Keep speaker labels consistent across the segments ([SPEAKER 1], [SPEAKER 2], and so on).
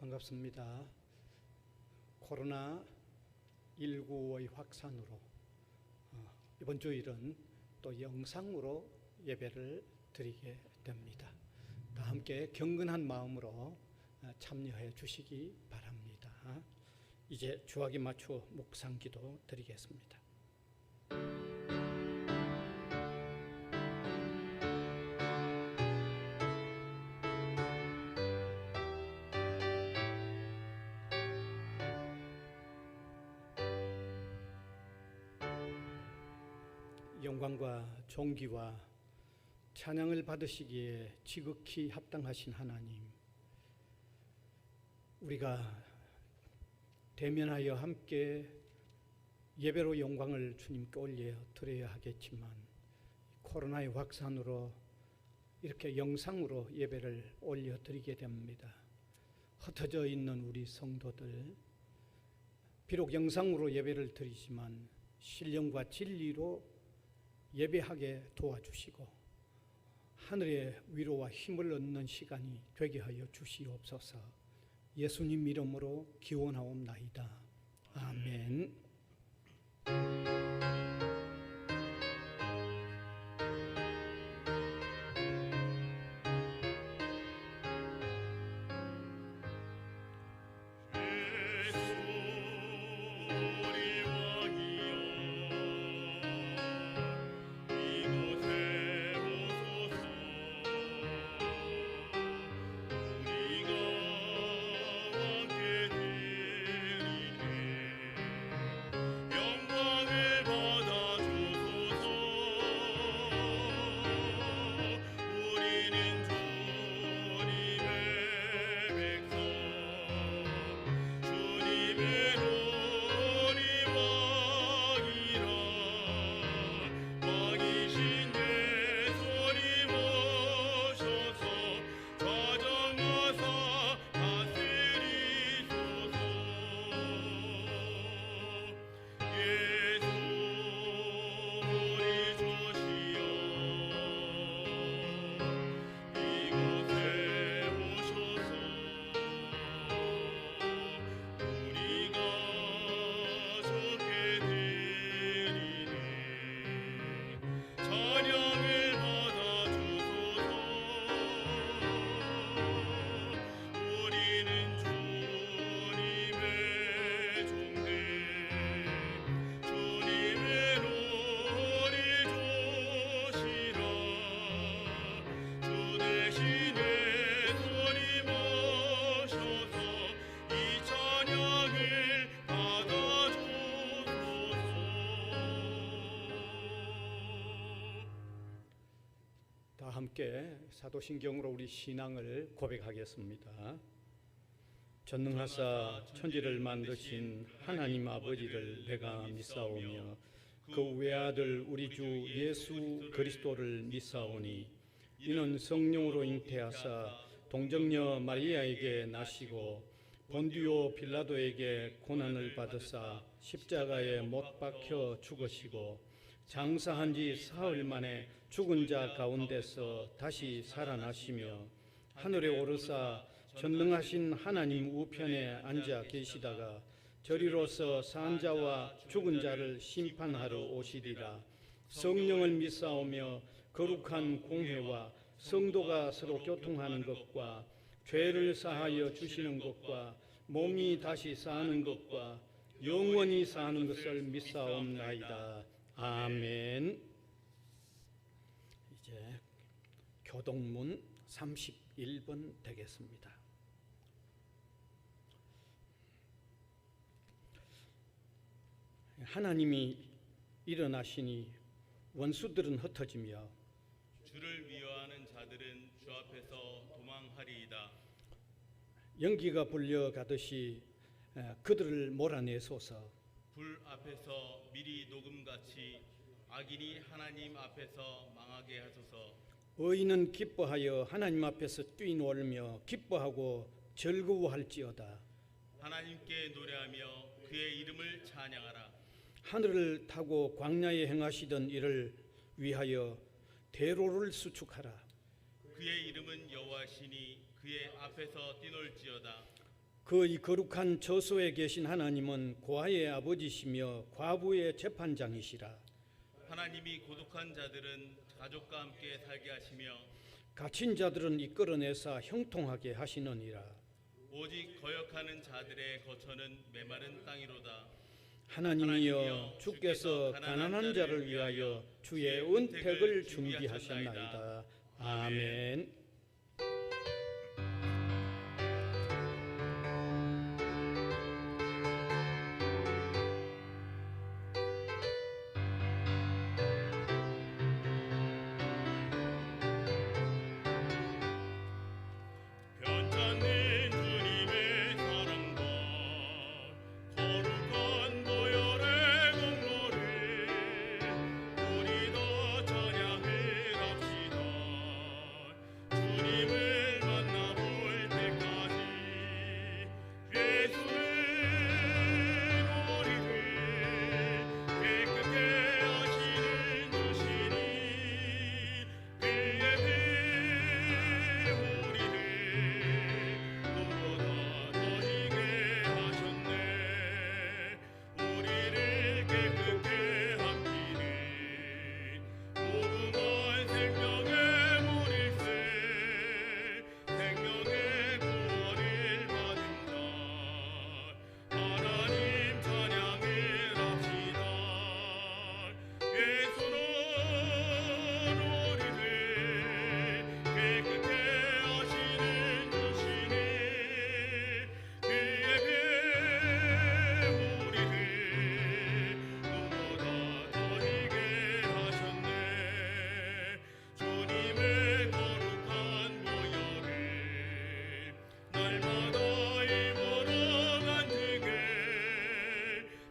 [SPEAKER 1] 반갑습니다. 코로나19의 확산으로 이번 주일은 또 영상으로 예배를 드리게 됩니다. 다 함께 경건한 마음으로 참여해 주시기 바랍니다. 이제 주하기 맞추어 묵상 기도 드리겠습니다. 영광과 존귀와 찬양을 받으시기에 지극히 합당하신 하나님, 우리가 대면하여 함께 예배로 영광을 주님께 올려 드려야 하겠지만 코로나의 확산으로 이렇게 영상으로 예배를 올려 드리게 됩니다. 흩어져 있는 우리 성도들, 비록 영상으로 예배를 드리지만 신령과 진리로 예배하게 도와주시고 하늘의 위로와 힘을 얻는 시간이 되게 하여 주시옵소서. 예수님 이름으로 기원하옵나이다. 아멘. 함께 사도신경으로 우리 신앙을 고백하겠습니다. 전능하사 천지를 만드신 하나님 아버지를 내가 믿사오며 그 외아들 우리 주 예수 그리스도를 믿사오니 이는 성령으로 잉태하사 동정녀 마리아에게 나시고 본디오 빌라도에게 고난을 받으사 십자가에 못 박혀 죽으시고 장사한 지 사흘 만에 죽은 자 가운데서 다시 살아나시며 하늘에 오르사 전능하신 하나님 우편에 앉아 계시다가 저리로서 산 자와 죽은 자를 심판하러 오시리라. 성령을 믿사오며 거룩한 공회와 성도가 서로 교통하는 것과 죄를 사하여 주시는 것과 몸이 다시 사는 것과 영원히 사는 것을 믿사옵나이다. 아멘. 이제 교동문 31번 되겠습니다. 하나님이 일어나시니 원수들은 흩어지며
[SPEAKER 2] 주를 미워하는 자들은 주 앞에서 도망하리이다.
[SPEAKER 1] 연기가 불려가듯이 그들을 몰아내소서.
[SPEAKER 2] 불 앞에서 미리 녹음같이 악인이 하나님 앞에서 망하게 하소서.
[SPEAKER 1] 의인은 기뻐하여 하나님 앞에서 뛰놀며 기뻐하고 즐거워할지어다.
[SPEAKER 2] 하나님께 노래하며 그의 이름을 찬양하라.
[SPEAKER 1] 하늘을 타고 광야에 행하시던 이를 위하여 대로를 수축하라.
[SPEAKER 2] 그의 이름은 여호와시니 그의 앞에서 뛰놀지어다.
[SPEAKER 1] 그 거룩한 저소에 계신 하나님은 고아의 아버지시며 과부의 재판장이시라.
[SPEAKER 2] 하나님이 고독한 자들은 가족과 함께 살게 하시며
[SPEAKER 1] 갇힌 자들은 이끌어내사 형통하게 하시느니라.
[SPEAKER 2] 오직 거역하는 자들의 거처는 메마른 땅이로다.
[SPEAKER 1] 하나님이여 주께서 가난한 자를 위하여 주의 은택을 준비하셨나이다. 아멘.
[SPEAKER 2] 편찮는 주님의 사랑과 거룩한 보혈의 공로를 우리 더 찬양을 합시다. 주님을 만나볼 때까지 예수는 우리를 깨끗게 하시는 주시니 그의 피 우리를 눈보다 더 희게 하셨네. 우리를 깨끗게 함기는 무궁한 생명의 물일세. 생명의 구원을 받은 자 하나님 찬양을 합시다. 예수는 우리를 깨끗게 하시는 주시니 그의 피 우리를 눈보다 더 희게 하셨네. 주님의 거룩한 보혈을 날마다 입으러 간증해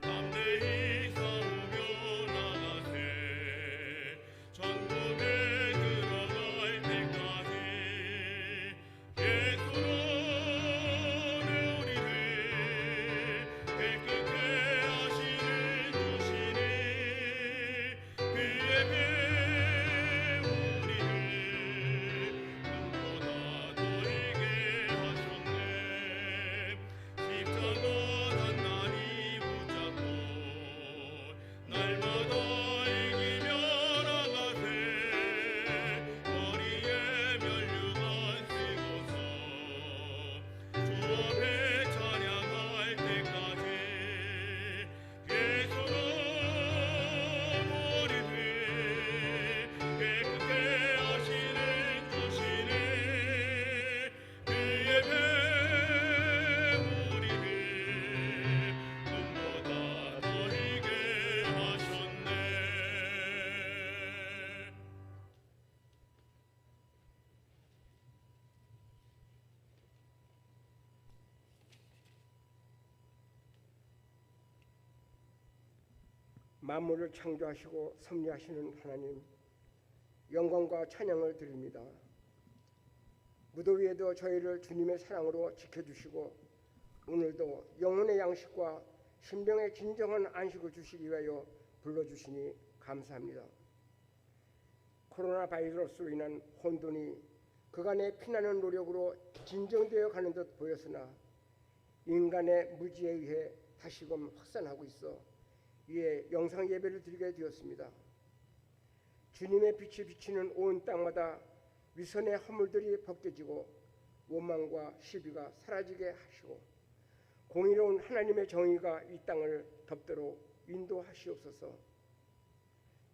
[SPEAKER 2] 담대히 싸우며 나가세. 천국에 들어갈 때까지 예수는 우리를 깨끗게 하시는 주시니 그의 피 우리를 눈보다 더 희게 하셨네. 십자가 단단히 붙잡고 날마다 이기며 나가세. 머리에 면류관 쓰고서 주 앞에 찬양할 때까지 예수는 우리를 깨끗게 하시는 주시니 그의 피 우리를 눈보다 더 희게 하셨네.
[SPEAKER 3] 만물을 창조하시고 섭리하시는 하나님, 영광과 찬양을 드립니다. 무더위에도 저희를 주님의 사랑으로 지켜주시고 오늘도 영혼의 양식과 신병의 진정한 안식을 주시기 위하여 불러주시니 감사합니다. 코로나 바이러스로 인한 혼돈이 그간의 피나는 노력으로 진정되어 가는 듯 보였으나 인간의 무지에 의해 다시금 확산하고 있어 이에 영상 예배를 드리게 되었습니다. 주님의 빛이 비치는 온 땅마다 위선의 허물들이 벗겨지고 원망과 시비가 사라지게 하시고 공의로운 하나님의 정의가 이 땅을 덮도록 인도하시옵소서.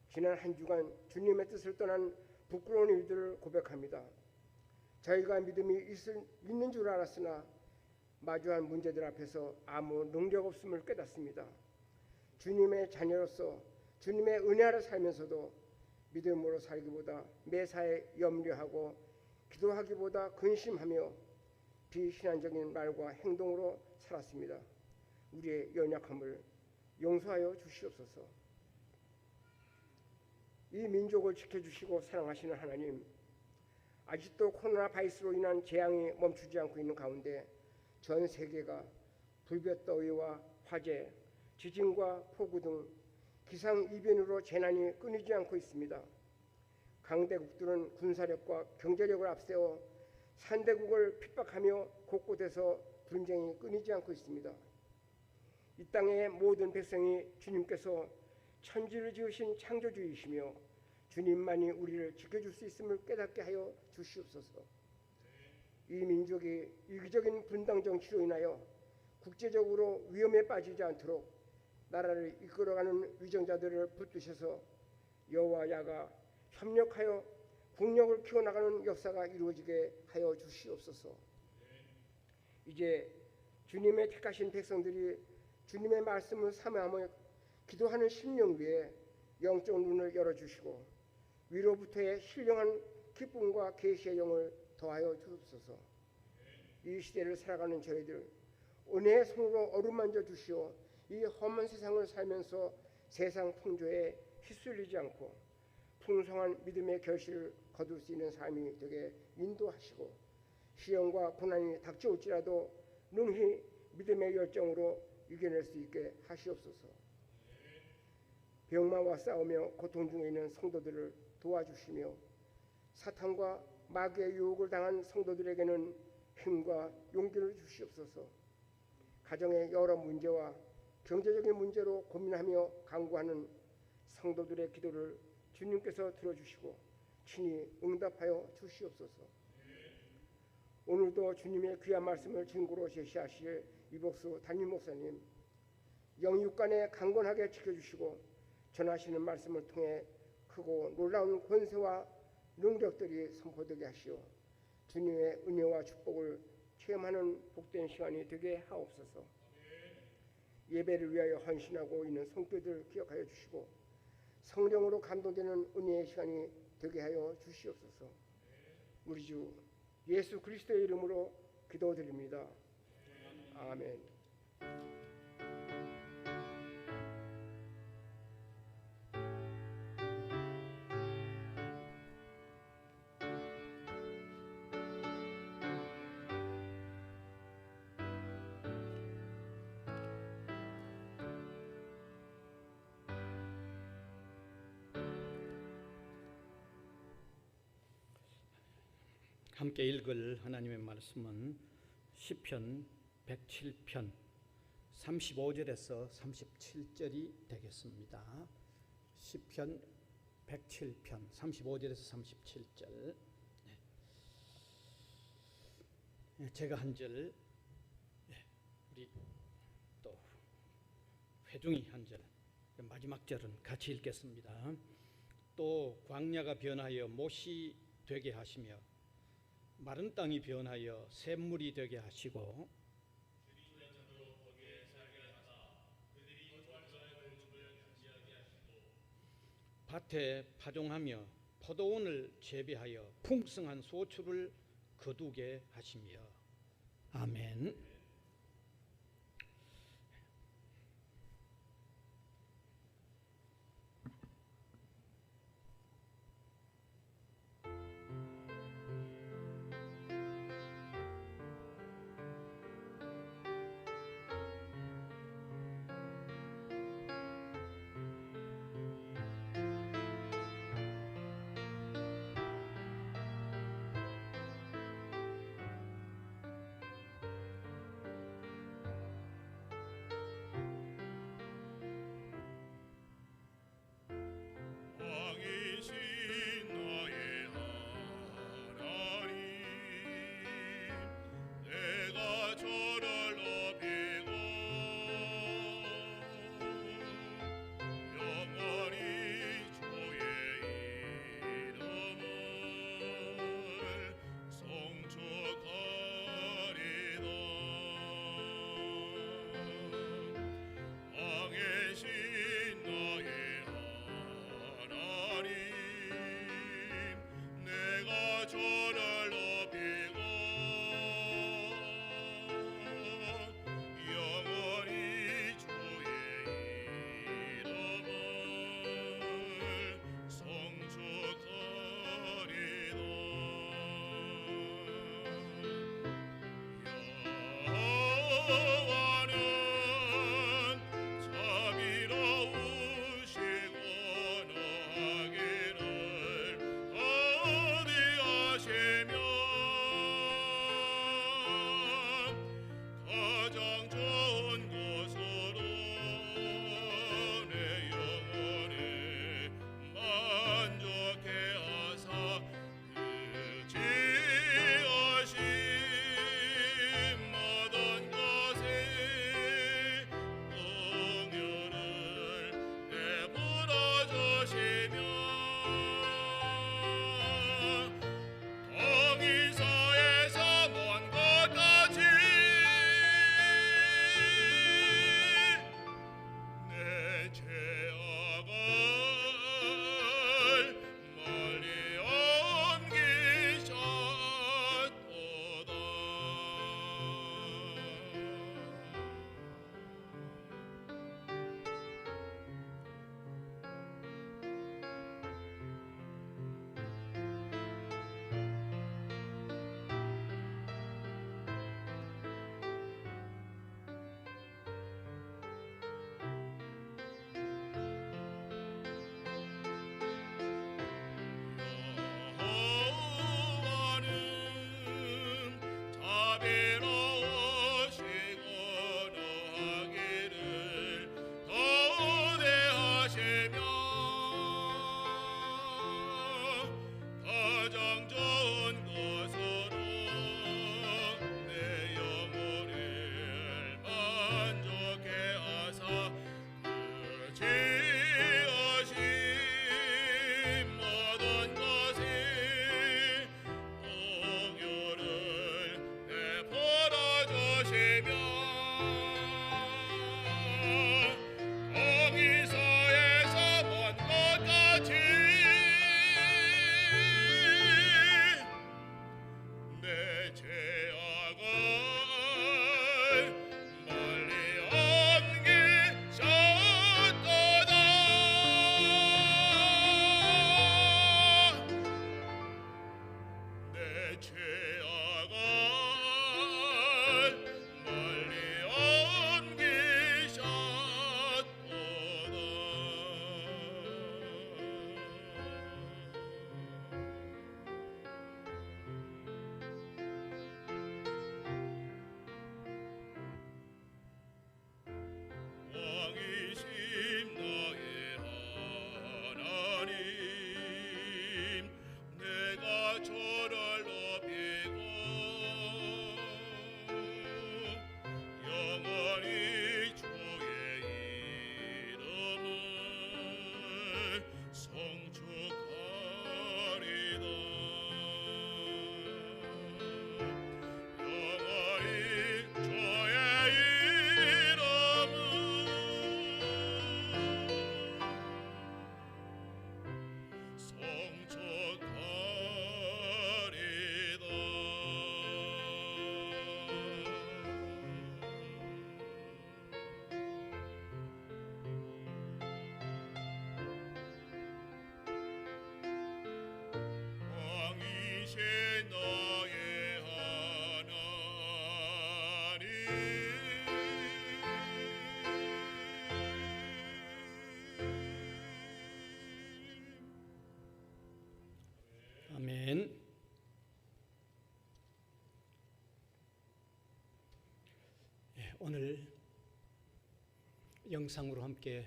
[SPEAKER 3] 지난 한 주간 주님의 뜻을 떠난 부끄러운 일들을 고백합니다. 저희가 믿음이 있는 줄 알았으나 마주한 문제들 앞에서 아무 능력 없음을 깨닫습니다. 주님의 자녀로서 주님의 은혜 아래 살면서도 믿음으로 살기보다 매사에 염려하고 기도하기보다 근심하며 비신앙적인 말과 행동으로 살았습니다. 우리의 연약함을 용서하여 주시옵소서. 이 민족을 지켜주시고 사랑하시는 하나님, 아직도 코로나 바이러스로 인한 재앙이 멈추지 않고 있는 가운데 전 세계가 불볕더위와 화재, 지진과 폭우 등 기상이변으로 재난이 끊이지 않고 있습니다. 강대국들은 군사력과 경제력을 앞세워 산대국을 핍박하며 곳곳에서 분쟁이 끊이지 않고 있습니다. 이 땅의 모든 백성이 주님께서 천지를 지으신 창조주이시며 주님만이 우리를 지켜줄 수 있음을 깨닫게 하여 주시옵소서. 이 민족이 이기적인 분당 정치로 인하여 국제적으로 위험에 빠지지 않도록 나라를 이끌어가는 위정자들을 붙드셔서 여와 야가 협력하여 국력을 키워나가는 역사가 이루어지게 하여 주시옵소서. 이제 주님의 택하신 백성들이 주님의 말씀을 사모하며 기도하는 심령 위에 영적 눈을 열어주시고 위로부터의 신령한 기쁨과 계시의 영을 더하여 주옵소서. 이 시대를 살아가는 저희들 은혜의 손으로 어루만져 주시어 이 험한 세상을 살면서 세상 풍조에 휩쓸리지 않고 풍성한 믿음의 결실을 거둘 수 있는 삶이 되게 인도하시고 시험과 고난이 닥쳐올지라도 능히 믿음의 열정으로 이겨낼 수 있게 하시옵소서. 병마와 싸우며 고통 중에 있는 성도들을 도와주시며 사탄과 마귀의 유혹을 당한 성도들에게는 힘과 용기를 주시옵소서. 가정의 여러 문제와 경제적인 문제로 고민하며 간구하는 성도들의 기도를 주님께서 들어주시고 친히 응답하여 주시옵소서. 오늘도 주님의 귀한 말씀을 증거로 제시하실 이복수 담임 목사님 영육간에 강건하게 지켜주시고 전하시는 말씀을 통해 크고 놀라운 권세와 능력들이 선포되게 하시어 주님의 은혜와 축복을 체험하는 복된 시간이 되게 하옵소서. 예배를 위하여 헌신하고 있는 성도들 기억하여 주시고 성령으로 감동되는 은혜의 시간이 되게 하여 주시옵소서. 우리 주 예수 그리스도의 이름으로 기도드립니다. 아멘.
[SPEAKER 1] 함께 읽을 하나님의 말씀은 시편 107편 35절에서 37절이 되겠습니다. 시편 107편 35절에서 37절. 제가 한 절, 우리 또 회중이 한 절, 마지막 절은 같이 읽겠습니다. 또 광야가 변하여 못이 되게 하시며 마른 땅이 변하여 샘물이 되게 하시고 밭에 파종하며 포도원을 재배하여 풍성한 소출을 거두게 하시며. 아멘.
[SPEAKER 4] 자비로우시고 노하기를 도대하시며 가장 좋은 것으로 내 영혼을 만족해 하사 그 지으신 모든 것이 공유를 베풀어 주시며 거기서에서 본 것같이 내 죄악을 멀리 옮기셨도다. 내 죄악을 멀리 옮기셨도다. 왕이신 나의 하나님, 내가 저를 높이고 영원히 주의 이름을 송축하리다. 영원히 주의 이름을 왕이신 나의 하나님.
[SPEAKER 1] 아멘. 오늘 영상으로 함께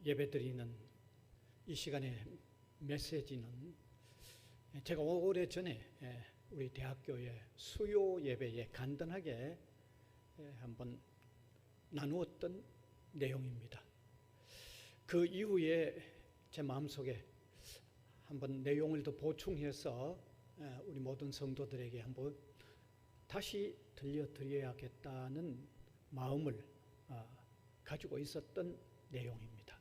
[SPEAKER 1] 예배드리는 이 시간의 메시지는 제가 오래전에 우리 대학교의 수요 예배에 간단하게 한번 나누었던 내용입니다. 그 이후에 제 마음속에 한번 내용을 더 보충해서 우리 모든 성도들에게 한번 다시 들려드려야겠다는 마음을 가지고 있었던 내용입니다.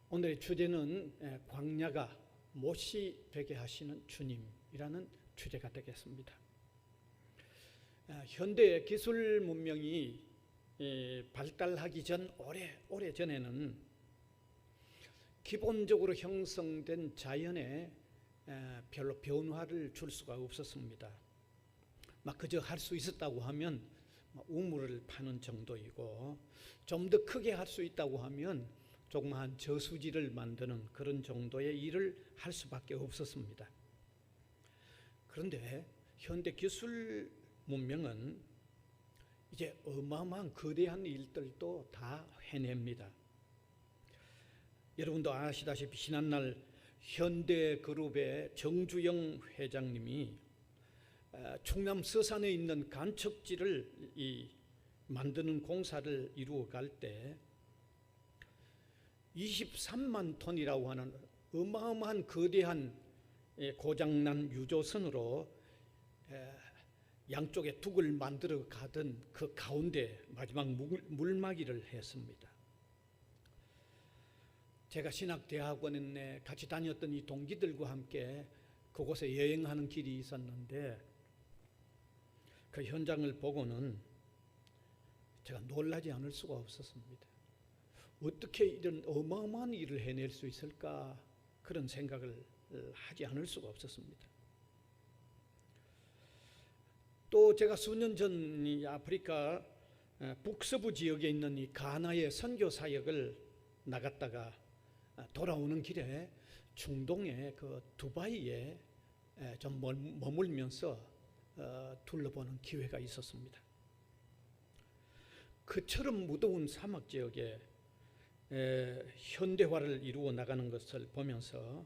[SPEAKER 1] 오늘의 주제는 광야가 못이 되게 하시는 주님이라는 주제가 되겠습니다. 현대 기술 문명이 발달하기 전 오래 전에는 기본적으로 형성된 자연에 별로 변화를 줄 수가 없었습니다. 그저 할 수 있었다고 하면 우물을 파는 정도이고, 좀 더 크게 할 수 있다고 하면 조그마한 저수지를 만드는 그런 정도의 일을 할 수밖에 없었습니다. 그런데 현대 기술 문명은 이제 어마어마한 거대한 일들도 다 해냅니다. 여러분도 아시다시피 지난날 현대그룹의 정주영 회장님이 충남 서산에 있는 간척지를 만드는 공사를 이루어갈 때 23만 톤이라고 하는 어마어마한 거대한 고장난 유조선으로 양쪽에 둑을 만들어 가던 그 가운데 마지막 물막이를 했습니다. 제가 신학대학원에 같이 다녔던 이 동기들과 함께 그곳에 여행하는 길이 있었는데, 그 현장을 보고는 제가 놀라지 않을 수가 없었습니다. 어떻게 이런 어마어마한 일을 해낼 수 있을까, 그런 생각을 하지 않을 수가 없었습니다. 또 제가 수년 전 이 아프리카 북서부 지역에 있는 이 가나의 선교 사역을 나갔다가 돌아오는 길에 중동의 그 두바이에 좀 머물면서 둘러보는 기회가 있었습니다. 그처럼 무더운 사막 지역에 현대화를 이루어 나가는 것을 보면서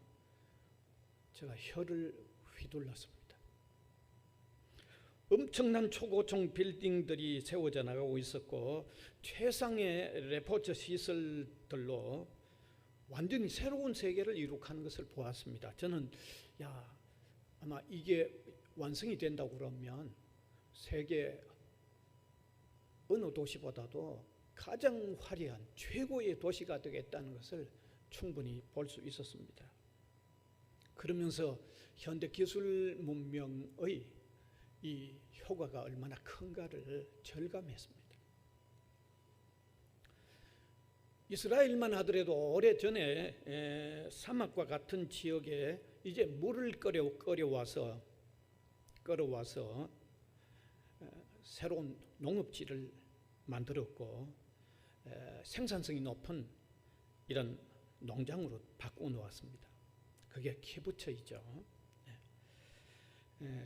[SPEAKER 1] 제가 혀를 휘둘렀습니다. 엄청난 초고층 빌딩들이 세워져 나가고 있었고 최상의 레포트 시설들로 완전히 새로운 세계를 이룩하는 것을 보았습니다. 저는 아마 이게 완성이 된다고 그러면 세계 어느 도시보다도 가장 화려한 최고의 도시가 되겠다는 것을 충분히 볼 수 있었습니다. 그러면서 현대 기술 문명의 이 효과가 얼마나 큰가를 절감했습니다. 이스라엘만 하더라도 오래전에 사막과 같은 지역에 이제 물을 끌어와서 새로운 농업지를 만들었고 생산성이 높은 이런 농장으로 바꾸어 놓았습니다. 그게 키부츠이죠.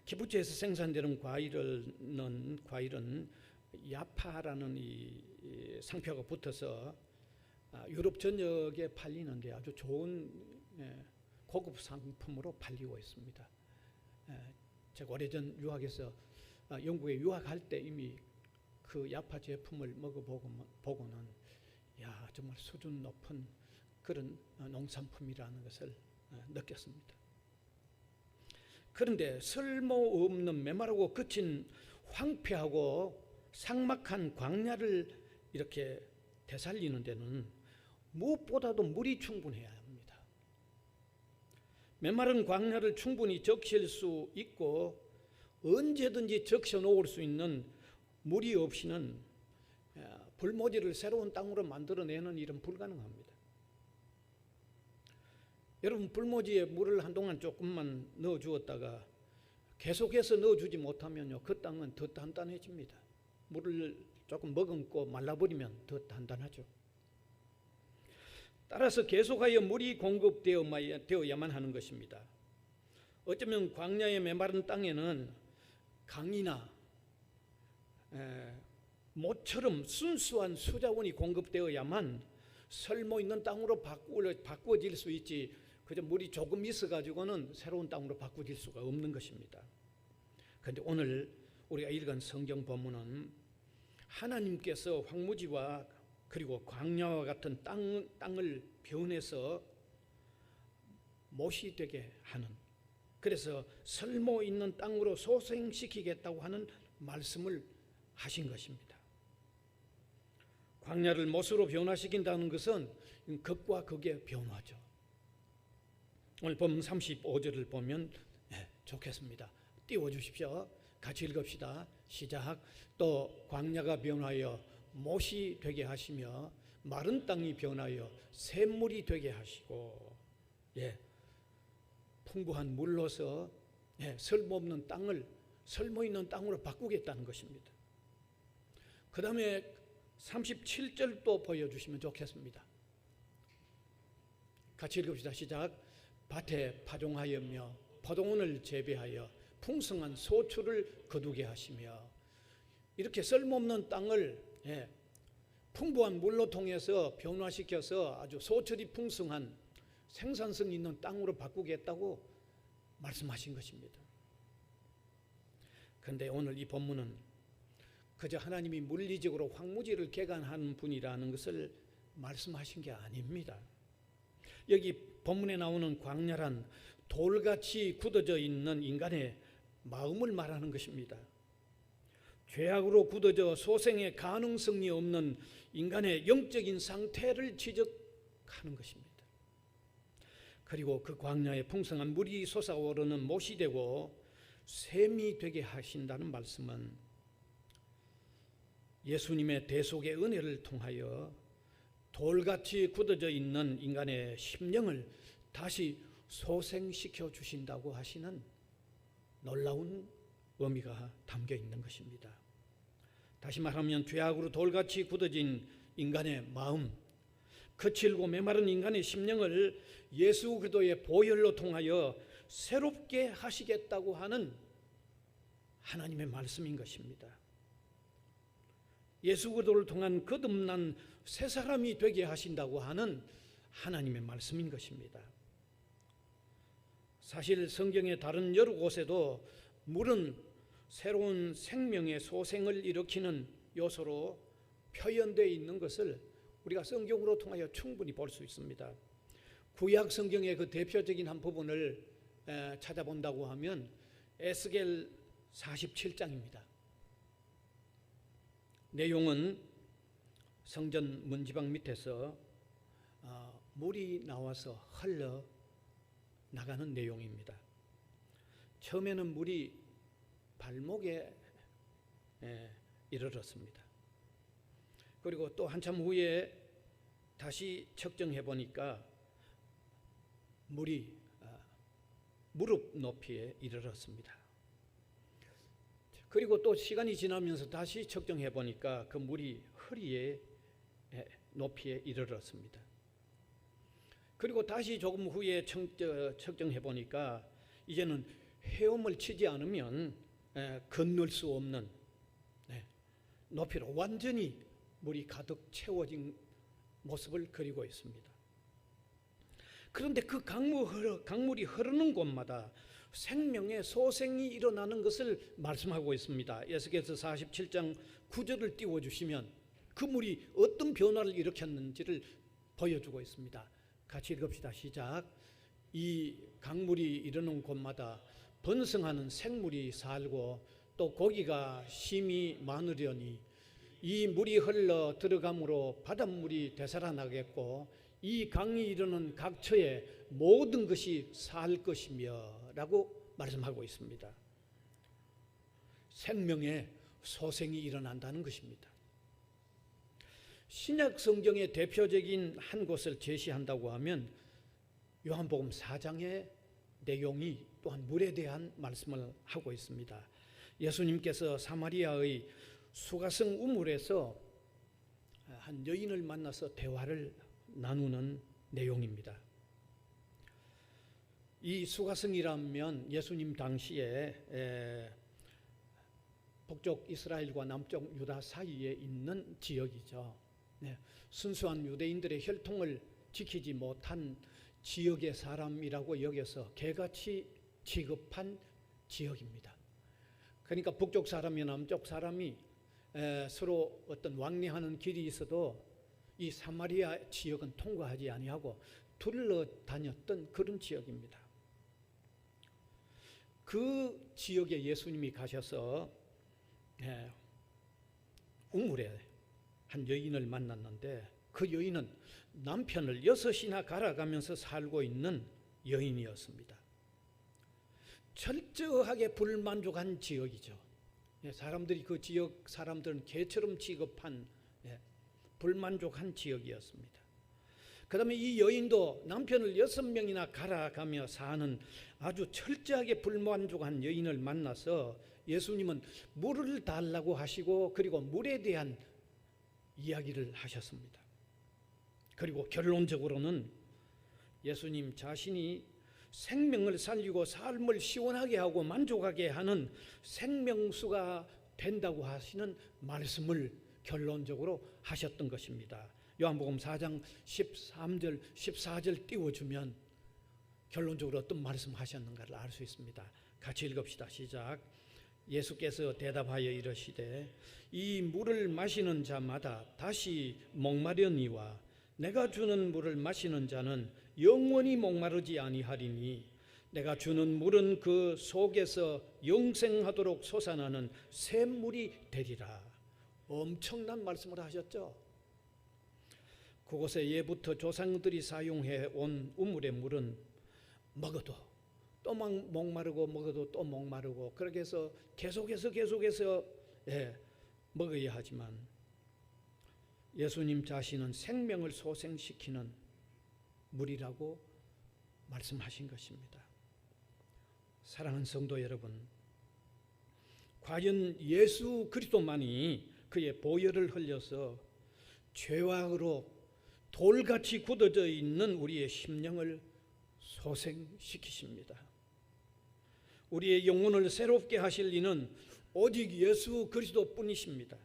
[SPEAKER 1] 키부츠에서 생산되는 과일은 야파라는 이 상표가 붙어서 유럽 전역에 팔리는데 아주 좋은 고급 상품으로 팔리고 있습니다. 제가 오래전 유학에서 영국에 유학할 때 이미 그 야파 제품을 먹어보고는 정말 수준 높은 그런 농산품이라는 것을 느꼈습니다. 그런데 쓸모없는 메마르고 거친 황폐하고 삭막한 광야를 이렇게 되살리는 데는 무엇보다도 물이 충분해야 합니다. 메마른 광야를 충분히 적실 수 있고 언제든지 적셔 놓을 수 있는 물이 없이는 불모지를 새로운 땅으로 만들어내는 일은 불가능합니다. 여러분, 불모지에 물을 한동안 조금만 넣어주었다가 계속해서 넣어주지 못하면요, 그 땅은 더 단단해집니다. 물을 조금 머금고 말라버리면 더 단단하죠. 따라서 계속하여 물이 공급되어야만 하는 것입니다. 어쩌면 광야의 메마른 땅에는 강이나 모처럼 순수한 수자원이 공급되어야만 설모 있는 땅으로 바꾸어질 수 있지, 그저 물이 조금 있어가지고는 새로운 땅으로 바꾸어질 수가 없는 것입니다. 그런데 오늘 우리가 읽은 성경 본문은 하나님께서 황무지와 그리고 광야와 같은 땅을 변해서 못이 되게 하는, 그래서 설모 있는 땅으로 소생시키겠다고 하는 말씀을 하신 것입니다. 광야를 못으로 변화시킨다는 것은 극과 극의 변화죠. 오늘 본문 35절을 보면 좋겠습니다. 띄워주십시오. 같이 읽읍시다. 시작. 또 광야가 변하여 못이 되게 하시며 마른 땅이 변하여 샘물이 되게 하시고, 풍부한 물로서 설모없는 땅을 설모 있는 땅으로 바꾸겠다는 것입니다. 그 다음에 37절도 보여주시면 좋겠습니다. 같이 읽읍시다. 시작. 밭에 파종하였며 포도원을 재배하여 풍성한 소출을 거두게 하시며, 이렇게 쓸모없는 땅을 풍부한 물로 통해서 변화시켜서 아주 소출이 풍성한 생산성 있는 땅으로 바꾸겠다고 말씀하신 것입니다. 그런데 오늘 이 본문은 그저 하나님이 물리적으로 황무지를 개간하는 분이라는 것을 말씀하신 게 아닙니다. 여기 본문에 나오는 광야란 돌같이 굳어져 있는 인간의 마음을 말하는 것입니다. 죄악으로 굳어져 소생의 가능성이 없는 인간의 영적인 상태를 지적하는 것입니다. 그리고 그 광야에 풍성한 물이 솟아오르는 못이 되고 샘이 되게 하신다는 말씀은 예수님의 대속의 은혜를 통하여 돌같이 굳어져 있는 인간의 심령을 다시 소생시켜 주신다고 하시는 놀라운 의미가 담겨 있는 것입니다. 다시 말하면 죄악으로 돌같이 굳어진 인간의 마음, 거칠고 메마른 인간의 심령을 예수 그리스도의 보혈로 통하여 새롭게 하시겠다고 하는 하나님의 말씀인 것입니다. 예수 그리스도를 통한 거듭난 새 사람이 되게 하신다고 하는 하나님의 말씀인 것입니다. 사실 성경의 다른 여러 곳에도 물은 새로운 생명의 소생을 일으키는 요소로 표현되어 있는 것을 우리가 성경으로 통하여 충분히 볼 수 있습니다. 구약 성경의 그 대표적인 한 부분을 찾아본다고 하면 에스겔 47장입니다. 내용은 성전 문지방 밑에서 물이 나와서 흘러 나가는 내용입니다. 처음에는 물이 발목에 이르렀습니다. 그리고 또 한참 후에 다시 측정해 보니까 물이 무릎 높이에 이르렀습니다. 그리고 또 시간이 지나면서 다시 측정해 보니까 그 물이 허리에 높이에 이르렀습니다. 그리고 다시 조금 후에 측정해 보니까 이제는 헤엄을 치지 않으면 건널 수 없는 높이로 완전히 물이 가득 채워진 모습을 그리고 있습니다. 그런데 그 강물이 흐르는 곳마다 생명의 소생이 일어나는 것을 말씀하고 있습니다. 에스겔서 47장 9절을 띄워주시면 그 물이 어떤 변화를 일으켰는지를 보여주고 있습니다. 같이 읽읍시다. 시작. 이 강물이 이르는 곳마다 번성하는 생물이 살고 또 고기가 심히 많으려니 이 물이 흘러 들어감으로 바닷물이 되살아나겠고 이 강이 이르는 각처에 모든 것이 살 것이며 라고 말씀하고 있습니다. 생명의 소생이 일어난다는 것입니다. 신약 성경의 대표적인 한 곳을 제시한다고 하면 요한복음 4장의 내용이 또한 물에 대한 말씀을 하고 있습니다. 예수님께서 사마리아의 수가성 우물에서 한 여인을 만나서 대화를 나누는 내용입니다. 이 수가성이라면 예수님 당시에 북쪽 이스라엘과 남쪽 유다 사이에 있는 지역이죠. 순수한 유대인들의 혈통을 지키지 못한 지역의 사람이라고 여겨서 개같이 취급한 지역입니다. 그러니까 북쪽 사람이 남쪽 사람이 서로 어떤 왕래하는 길이 있어도 이 사마리아 지역은 통과하지 아니하고 둘러다녔던 그런 지역입니다. 그 지역에 예수님이 가셔서 우물에 한 여인을 만났는데 그 여인은 남편을 6이나 갈아가면서 살고 있는 여인이었습니다. 철저하게 불만족한 지역이죠. 사람들이 그 지역 사람들은 개처럼 취급한 불만족한 지역이었습니다. 그 다음에 이 여인도 남편을 6명이나 갈아가며 사는 아주 철저하게 불만족한 여인을 만나서 예수님은 물을 달라고 하시고 그리고 물에 대한 이야기를 하셨습니다. 그리고 결론적으로는 예수님 자신이 생명을 살리고 삶을 시원하게 하고 만족하게 하는 생명수가 된다고 하시는 말씀을 결론적으로 하셨던 것입니다. 요한복음 4장 13절 14절 띄워주면 결론적으로 어떤 말씀하셨는가를 알 수 있습니다. 같이 읽읍시다. 시작. 예수께서 대답하여 이르시되 이 물을 마시는 자마다 다시 목마르니와 내가 주는 물을 마시는 자는 영원히 목마르지 아니하리니 내가 주는 물은 그 속에서 영생하도록 솟아나는 샘물이 되리라. 엄청난 말씀을 하셨죠. 그곳에 예부터 조상들이 사용해 온 우물의 물은 먹어도 또 목마르고 먹어도 또 목마르고 그렇게 해서 계속해서 먹어야 하지만 예수님 자신은 생명을 소생시키는 물이라고 말씀하신 것입니다. 사랑하는 성도 여러분, 과연 예수 그리스도만이 그의 보혈을 흘려서 죄악으로 돌같이 굳어져 있는 우리의 심령을 소생시키십니다. 우리의 영혼을 새롭게 하실 이는 오직 예수 그리스도뿐이십니다.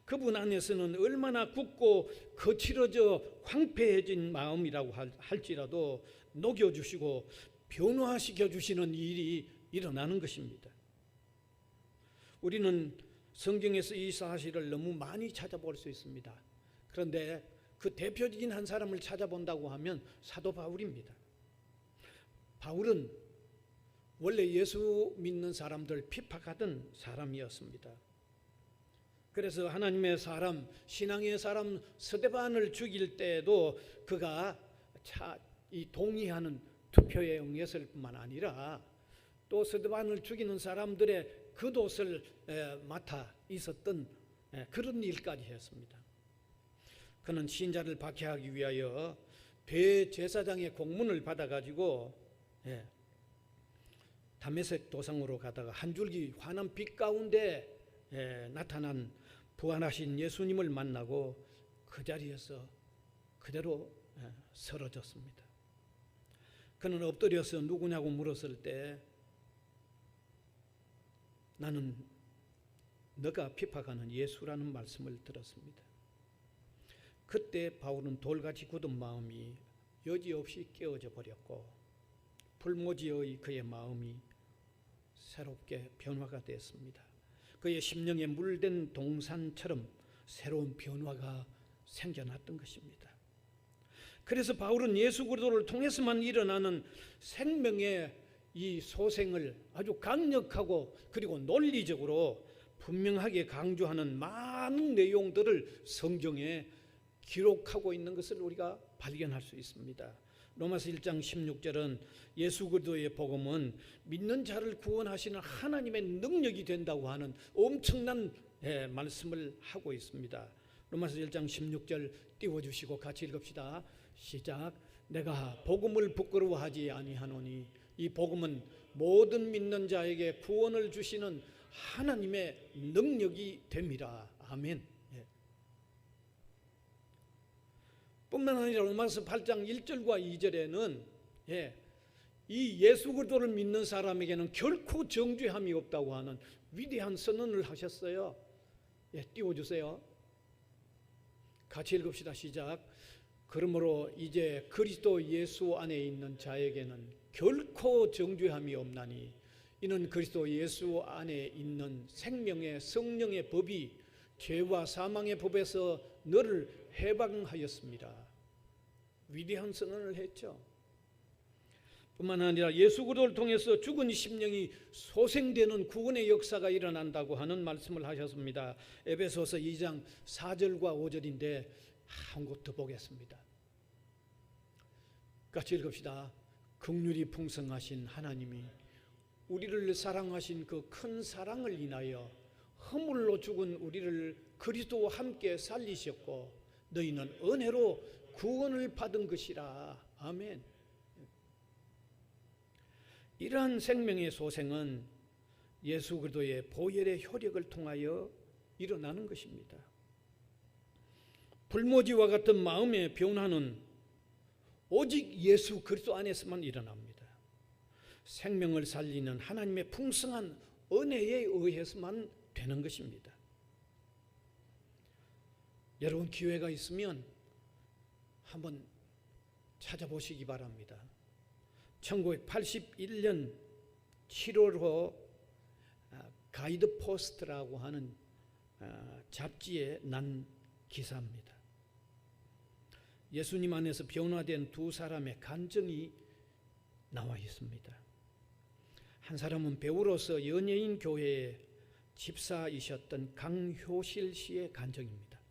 [SPEAKER 1] 그분 안에서는 얼마나 굳고 거칠어져 황폐해진 마음이라고 할지라도 녹여주시고 변화시켜 주시는 일이 일어나는 것입니다. 우리는 성경에서 이 사실을 너무 많이 찾아볼 수 있습니다. 그런데 그 대표적인 한 사람을 찾아본다고 하면 사도 바울입니다. 바울은 원래 예수 믿는 사람들 핍박하던 사람이었습니다. 그래서 하나님의 사람, 신앙의 사람 스데반을 죽일 때에도 그가 이 동의하는 투표에 응했을 뿐만 아니라 또 스데반을 죽이는 사람들의 겉옷을 맡아 있었던 그런 일까지 했습니다. 그는 신자를 박해하기 위하여 대제사장의 공문을 받아가지고 다메섹 도상으로 가다가 한 줄기 환한 빛 가운데 나타난 부활하신 예수님을 만나고 그 자리에서 그대로 쓰러졌습니다. 그는 엎드려서 누구냐고 물었을 때 나는 너가 핍박하는 예수라는 말씀을 들었습니다. 그때 바울은 돌같이 굳은 마음이 여지없이 깨어져 버렸고 불모지의 그의 마음이 새롭게 변화가 됐습니다. 그의 심령에 물든 동산처럼 새로운 변화가 생겨났던 것입니다. 그래서 바울은 예수 그리스도를 통해서만 일어나는 생명의 이 소생을 아주 강력하고 그리고 논리적으로 분명하게 강조하는 많은 내용들을 성경에 기록하고 있는 것을 우리가 발견할 수 있습니다. 로마서 1장 16절은 예수 그리스도의 복음은 믿는 자를 구원하시는 하나님의 능력이 된다고 하는 엄청난 말씀을 하고 있습니다. 로마서 1장 16절 띄워주시고 같이 읽읍시다. 시작. 내가 복음을 부끄러워하지 아니하노니 이 복음은 모든 믿는 자에게 구원을 주시는 하나님의 능력이 됨이라. 아멘. 뿐만 아니라 로마서 8장 1절과 2절에는 이 예수 그리스도를 믿는 사람에게는 결코 정죄함이 없다고 하는 위대한 선언을 하셨어요. 띄워주세요. 같이 읽읍시다. 시작. 그러므로 이제 그리스도 예수 안에 있는 자에게는 결코 정죄함이 없나니 이는 그리스도 예수 안에 있는 생명의 성령의 법이 죄와 사망의 법에서 너를 해방하였습니다. 위대한 선언을 했죠. 뿐만 아니라 예수 그리스도를 통해서 죽은 심령이 소생되는 구원의 역사가 일어난다고 하는 말씀을 하셨습니다. 에베소서 2장 4절과 5절인데 한 곳 더 보겠습니다. 같이 읽읍시다. 긍휼이 풍성하신 하나님이 우리를 사랑하신 그 큰 사랑을 인하여 허물로 죽은 우리를 그리스도와 함께 살리셨고 너희는 은혜로 구원을 받은 것이라. 아멘. 이러한 생명의 소생은 예수 그리스도의 보혈의 효력을 통하여 일어나는 것입니다. 불모지와 같은 마음의 변화는 오직 예수 그리스도 안에서만 일어납니다. 생명을 살리는 하나님의 풍성한 은혜에 의해서만 되는 것입니다. 여러분 기회가 있으면 한번 찾아보시기 바랍니다. 1981년 7월호 가이드 포스트라고 하는 잡지에 난 기사입니다. 예수님 안에서 변화된 두 사람의 간증이 나와 있습니다. 한 사람은 배우로서 연예인 교회의 집사이셨던 강효실 씨의 간증입니다.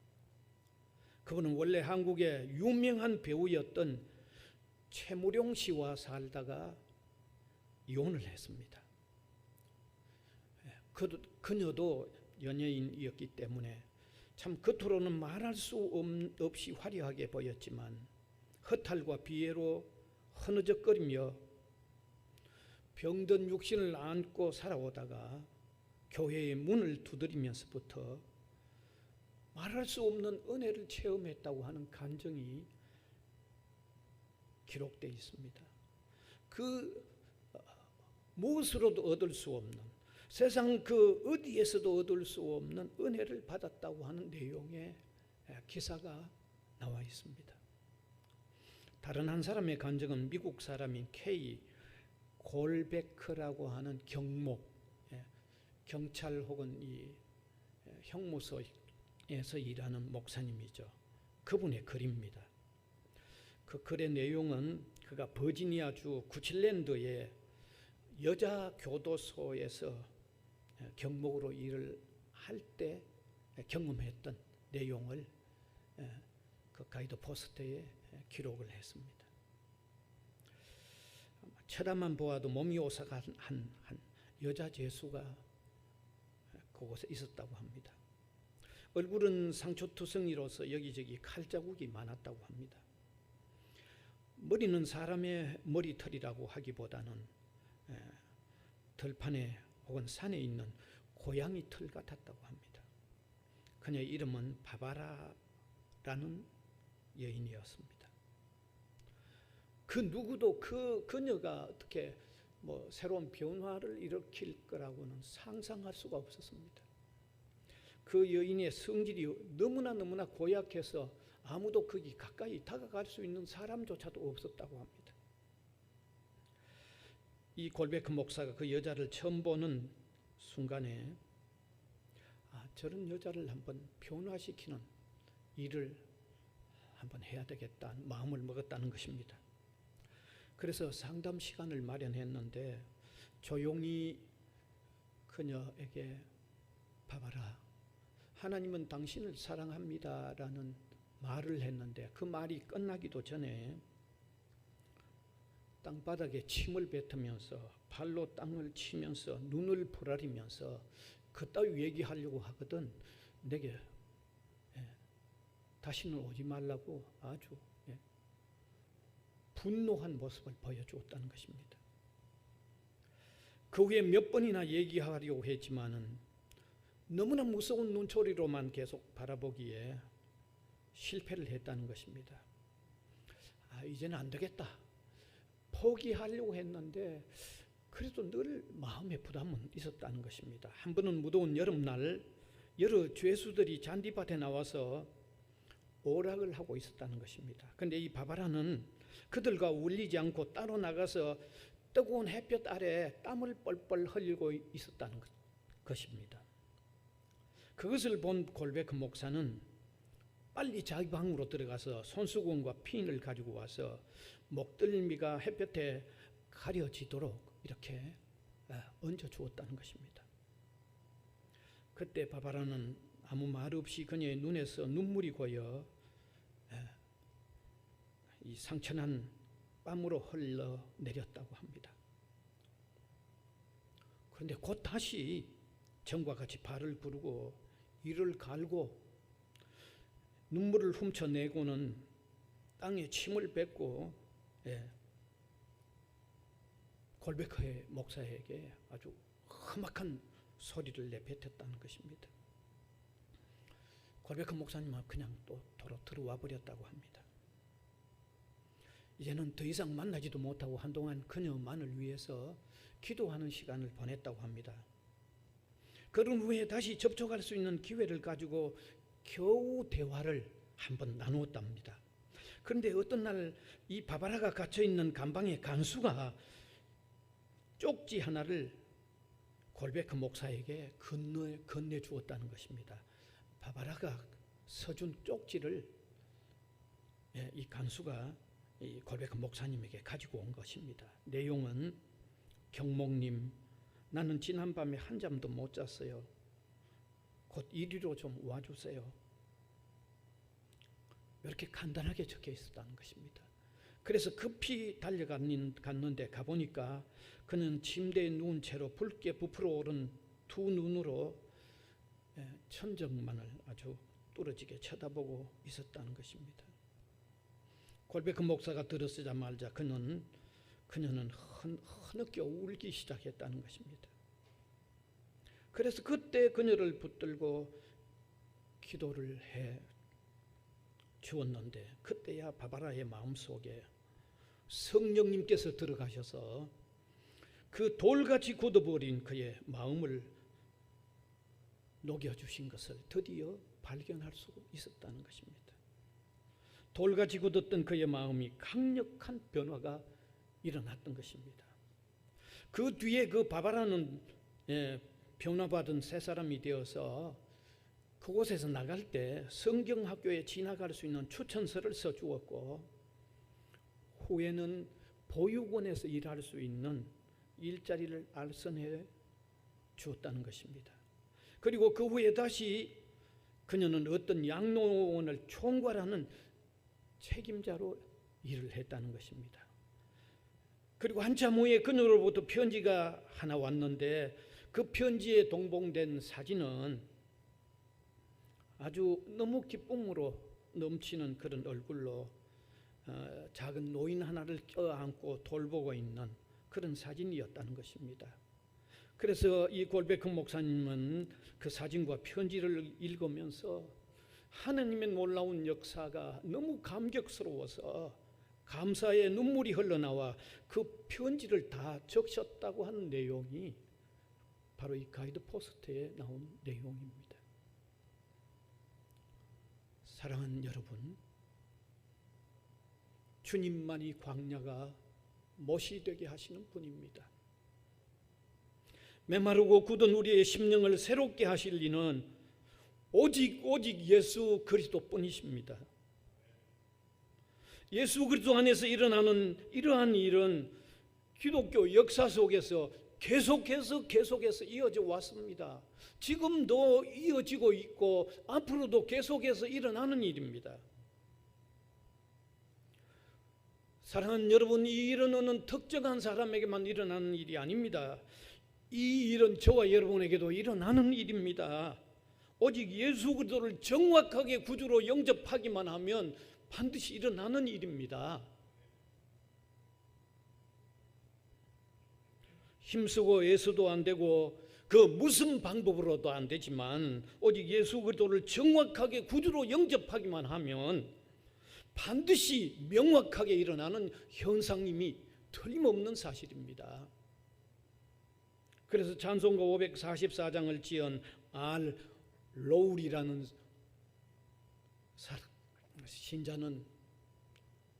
[SPEAKER 1] 그분은 원래 한국의 유명한 배우였던 최무룡 씨와 살다가 이혼을 했습니다. 그녀도 연예인이었기 때문에 참 겉으로는 말할 수 없이 화려하게 보였지만 허탈과 비애로 흐느적거리며 병든 육신을 안고 살아오다가 교회의 문을 두드리면서부터 말할 수 없는 은혜를 체험했다고 하는 간증이 기록되어 있습니다. 그 무엇으로도 얻을 수 없는 세상 그 어디에서도 얻을 수 없는 은혜를 받았다고 하는 내용의 기사가 나와 있습니다. 다른 한 사람의 간증은 미국 사람인 K 골베크라고 하는 경목, 경찰 혹은 이 형무소에서 일하는 목사님이죠. 그분의 글입니다. 그 글의 내용은 그가 버지니아주 구칠랜드의 여자 교도소에서 경목으로 일을 할 때 경험했던 내용을 그 가이드 포스트에 기록을 했습니다. 쳐다만 보아도 몸이 오싹한 한 여자 죄수가 그곳에 있었다고 합니다. 얼굴은 상처투성이로서 여기저기 칼자국이 많았다고 합니다. 머리는 사람의 머리털이라고 하기보다는 들판에 혹은 산에 있는 고양이 털 같았다고 합니다. 그녀의 이름은 바바라라는 여인이었습니다. 그 누구도 그녀가 어떻게 새로운 변화를 일으킬 거라고는 상상할 수가 없었습니다. 그 여인의 성질이 너무나 고약해서 아무도 거기 가까이 다가갈 수 있는 사람조차도 없었다고 합니다. 이 골베크 목사가 그 여자를 처음 보는 순간에 저런 여자를 한번 변화시키는 일을 한번 해야 되겠다는 마음을 먹었다는 것입니다. 그래서 상담 시간을 마련했는데 조용히 그녀에게 봐봐라, 하나님은 당신을 사랑합니다라는 말을 했는데 그 말이 끝나기도 전에 땅바닥에 침을 뱉으면서 발로 땅을 치면서 눈을 부라리면서 그따위 얘기하려고 하거든 내게 다시는 오지 말라고 아주 분노한 모습을 보여주었다는 것입니다. 그 후에 몇 번이나 얘기하려고 했지만은 너무나 무서운 눈초리로만 계속 바라보기에 실패를 했다는 것입니다. 이제는 안 되겠다. 포기하려고 했는데 그래도 늘 마음의 부담은 있었다는 것입니다. 한 번은 무더운 여름날 여러 죄수들이 잔디밭에 나와서 오락을 하고 있었다는 것입니다. 그런데 이 바바라는 그들과 어울리지 않고 따로 나가서 뜨거운 햇볕 아래 땀을 뻘뻘 흘리고 있었다는 것입니다. 그것을 본 골베크 목사는 빨리 자기 방으로 들어가서 손수건과 핀을 가지고 와서 목덜미가 햇볕에 가려지도록 이렇게 얹어 주었다는 것입니다. 그때 바바라는 아무 말 없이 그녀의 눈에서 눈물이 고여 이 상처난 땀으로 흘러내렸다고 합니다. 그런데 곧 다시 전과 같이 발을 구르고 이를 갈고 눈물을 훔쳐내고는 땅에 침을 뱉고 골베크의 목사에게 아주 험악한 소리를 내뱉었다는 것입니다. 골베크 목사님은 그냥 또 도로 들어와 버렸다고 합니다. 이제는 더 이상 만나지도 못하고 한동안 그녀만을 위해서 기도하는 시간을 보냈다고 합니다. 그런 후에 다시 접촉할 수 있는 기회를 가지고 겨우 대화를 한번 나누었답니다. 그런데 어떤 날 이 바바라가 갇혀있는 감방의 간수가 쪽지 하나를 골베크 목사에게 건네주었다는 것입니다. 바바라가 서준 쪽지를 이 간수가 이 골베크 목사님에게 가지고 온 것입니다. 내용은 경목님, 나는 지난밤에 한잠도 못 잤어요. 곧 이리로 좀 와주세요. 이렇게 간단하게 적혀 있었다는 것입니다. 그래서 급히 달려갔는데 가보니까 그는 침대에 누운 채로 붉게 부풀어 오른 두 눈으로 천정만을 아주 뚫어지게 쳐다보고 있었다는 것입니다. 골베크 목사가 들어서자마자 그녀는 흐느껴 울기 시작했다는 것입니다. 그래서 그때 그녀를 붙들고 기도를 해 주었는데 그때야 바바라의 마음속에 성령님께서 들어가셔서 그 돌같이 굳어버린 그의 마음을 녹여주신 것을 드디어 발견할 수 있었다는 것입니다. 돌같이 굳었던 그의 마음이 강력한 변화가 일어났던 것입니다. 그 뒤에 그 바바라는 변화받은 새 사람이 되어서 그곳에서 나갈 때 성경학교에 지나갈 수 있는 추천서를 써주었고, 후에는 보육원에서 일할 수 있는 일자리를 알선해 주었다는 것입니다. 그리고 그 후에 다시 그녀는 어떤 양로원을 총괄하는 책임자로 일을 했다는 것입니다. 그리고 한참 후에 그녀로부터 편지가 하나 왔는데, 그 편지에 동봉된 사진은 아주 너무 기쁨으로 넘치는 그런 얼굴로 작은 노인 하나를 껴안고 돌보고 있는 그런 사진이었다는 것입니다. 그래서 이 골베크 목사님은 그 사진과 편지를 읽으면서 하나님의 놀라운 역사가 너무 감격스러워서 감사의 눈물이 흘러나와 그 편지를 다 적셨다고 하는 내용이 바로 이 가이드 포스트에 나온 내용입니다. 사랑하는 여러분, 주님만이 광야가 못이 되게 하시는 분입니다. 메마르고 굳은 우리의 심령을 새롭게 하실 이는 오직 예수 그리스도뿐이십니다. 예수 그리스도 안에서 일어나는 이러한 일은 기독교 역사 속에서 계속해서 이어져 왔습니다. 지금도 이어지고 있고 앞으로도 계속해서 일어나는 일입니다. 사랑하는 여러분, 이 일은 어느 특정한 사람에게만 일어나는 일이 아닙니다. 이 일은 저와 여러분에게도 일어나는 일입니다. 오직 예수 그리스도를 정확하게 구주로 영접하기만 하면 반드시 일어나는 일입니다. 힘쓰고 애써도 안 되고 그 무슨 방법으로도 안 되지만 오직 예수 그리스도를 정확하게 구주로 영접하기만 하면 반드시 명확하게 일어나는 현상임이 틀림없는 사실입니다. 그래서 찬송가 544장을 지은 알 로울이라는 신자는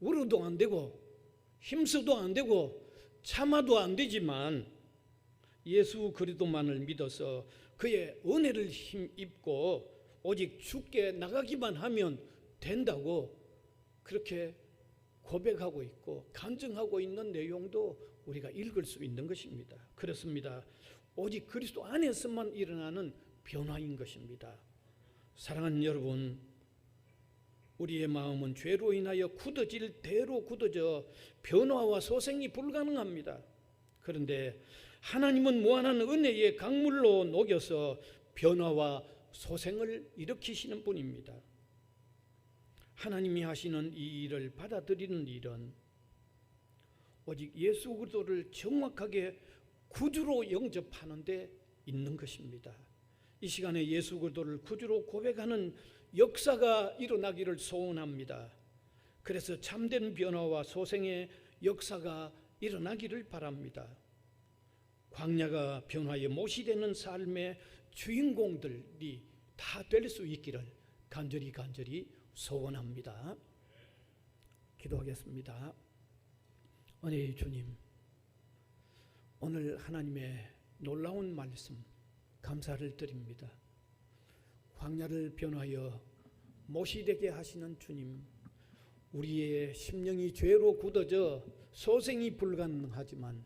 [SPEAKER 1] 울어도 안 되고 힘써도 안 되고 참아도 안 되지만 예수 그리스도만을 믿어서 그의 은혜를 힘입고 오직 주께 나가기만 하면 된다고 그렇게 고백하고 있고 간증하고 있는 내용도 우리가 읽을 수 있는 것입니다. 그렇습니다. 오직 그리스도 안에서만 일어나는 변화인 것입니다. 사랑하는 여러분, 우리의 마음은 죄로 인하여 굳어질 대로 굳어져 변화와 소생이 불가능합니다. 그런데 하나님은 무한한 은혜의 강물로 녹여서 변화와 소생을 일으키시는 분입니다. 하나님이 하시는 이 일을 받아들이는 일은 오직 예수 그리스도를 정확하게 구주로 영접하는 데 있는 것입니다. 이 시간에 예수 그리스도를 구주로 고백하는 역사가 일어나기를 소원합니다. 그래서 참된 변화와 소생의 역사가 일어나기를 바랍니다. 광야가 변화의 못이 되는 삶의 주인공들이 다 될 수 있기를 간절히 소원합니다. 기도하겠습니다. 은혜의 주님, 오늘 하나님의 놀라운 말씀 감사를 드립니다. 광야를 변하여 못이 되게 하시는 주님, 우리의 심령이 죄로 굳어져 소생이 불가능하지만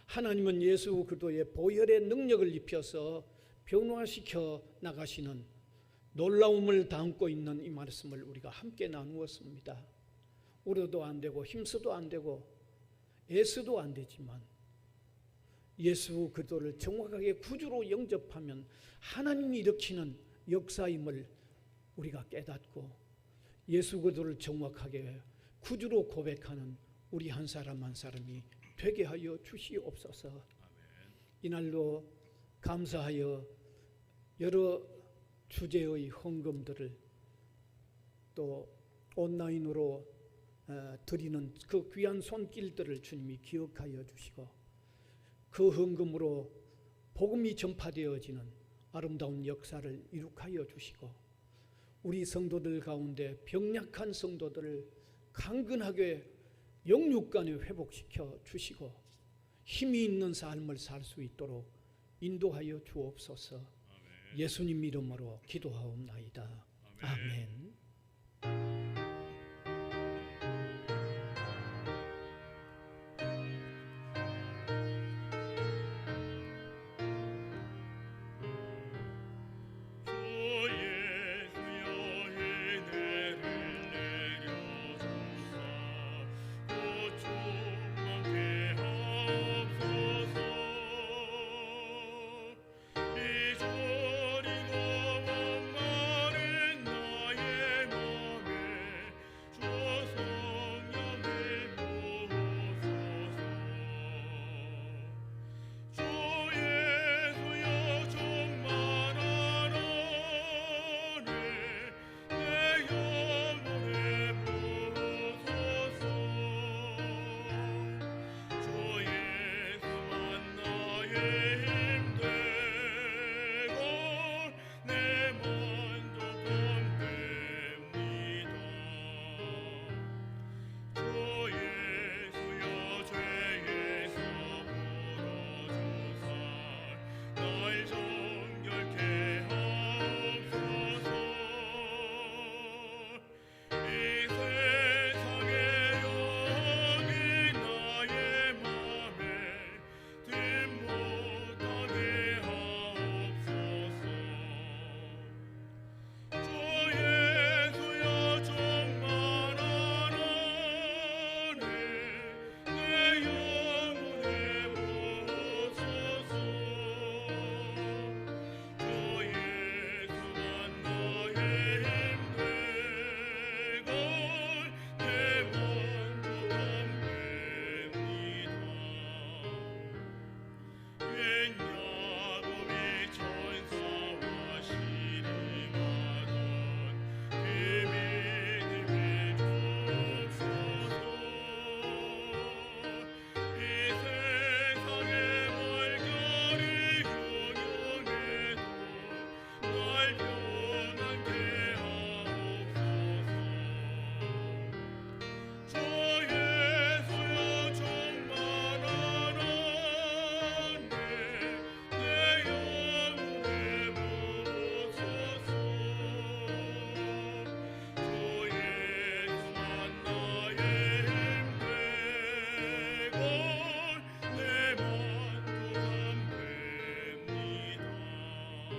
[SPEAKER 1] 하나님은 예수 그리스도의 보혈의 능력을 입혀서 변화시켜 나가시는 놀라움을 담고 있는 이 말씀을 우리가 함께 나누었습니다. 울어도 안 되고 힘써도 안 되고 애써도 안 되지만 예수 그리스도를 정확하게 구주로 영접하면 하나님이 일으키는 역사임을 우리가 깨닫고 예수 그리스도를 정확하게 구주로 고백하는 우리 한 사람 한 사람이 되게 하여 주시옵소서. 이날로 감사하여 여러 주제의 헌금들을 또 온라인으로 드리는 그 귀한 손길들을 주님이 기억하여 주시고 그 헌금으로 복음이 전파되어지는 아름다운 역사를 이룩하여 주시고 우리 성도들 가운데 병약한 성도들을 강건하게 영육간에 회복시켜 주시고 힘이 있는 삶을 살 수 있도록 인도하여 주옵소서. 예수님 이름으로 기도하옵나이다. 아멘.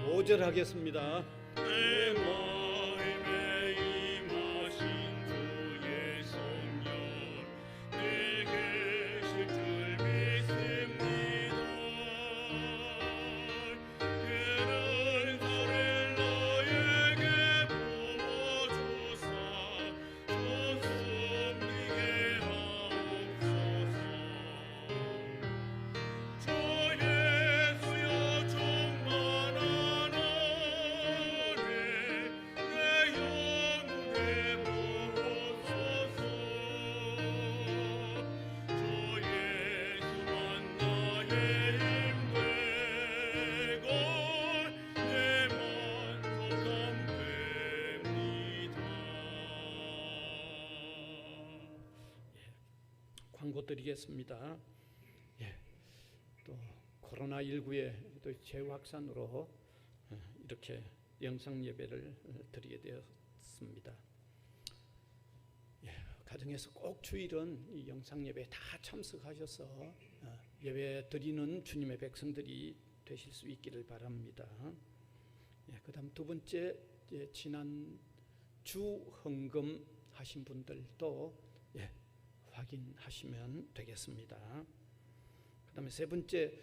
[SPEAKER 1] 오절하겠습니다.
[SPEAKER 4] 내 마음에 임하신 주의 성령 늘 계실 줄 믿습니다. 그런 소를 너에게 부어주사 조성리게 하옵소서. 주 예수여 충만한 은혜 내 영혼에 부어소서. 주 예수만 나의 힘되고 내 만족함 됩니다.
[SPEAKER 1] 광고 드리겠습니다. 또 코로나19의 또 재확산으로 이렇게 영상 예배를 드리게 되었습니다. 가정에서 꼭 주일은 이 영상 예배에 다 참석하셔서 예배 드리는 주님의 백성들이 되실 수 있기를 바랍니다. 그다음 두 번째, 지난 주 헌금 하신 분들도 확인하시면 되겠습니다. 그다음에 세 번째,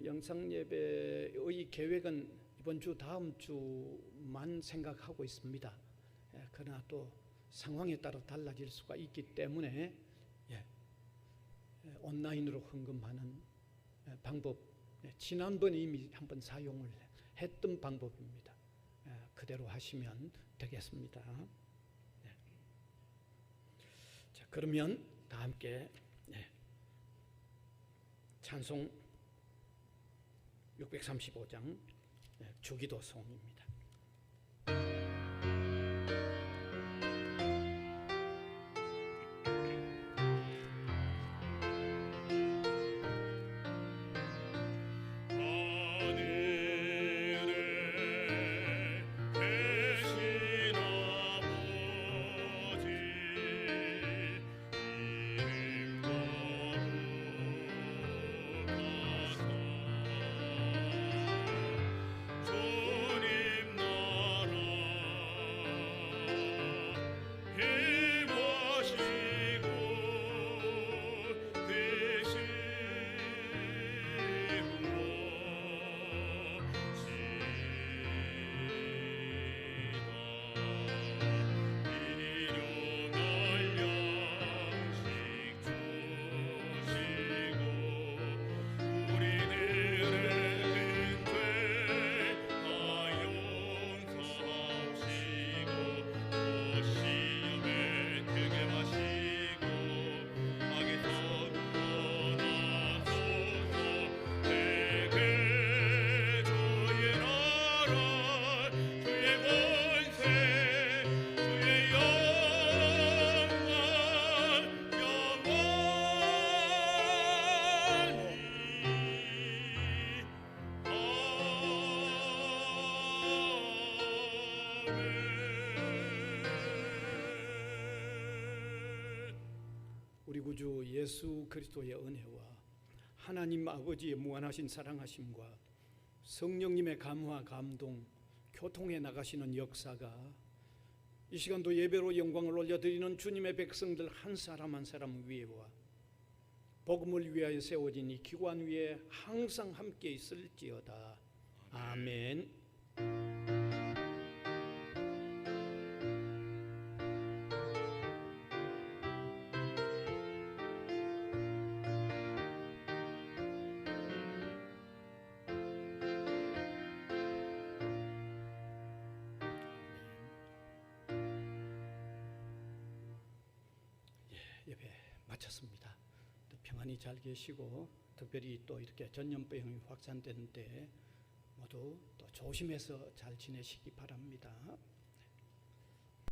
[SPEAKER 1] 영상 예배의 계획은 이번 주 다음 주만 생각하고 있습니다. 그러나 또 상황에 따라 달라질 수가 있기 때문에 온라인으로 헌금하는 방법, 지난번에 이미 한번 사용을 했던 방법입니다. 그대로 하시면 되겠습니다. 자, 그러면 다 함께 찬송 635장 주기도송입니다. 우리 구주 예수 그리스도의 은혜와 하나님 아버지의 무한하신 사랑하심과 성령님의 감화 감동 교통해 나가시는 역사가 이 시간도 예배로 영광을 올려드리는 주님의 백성들 한 사람 한 사람 위에와 복음을 위하여 세워진 이 기관 위에 항상 함께 있을지어다. 아멘. 예배 마쳤습니다. 또 평안히 잘 계시고 특별히 또 이렇게 전염병이 확산되는데 모두 또 조심해서 잘 지내시기 바랍니다.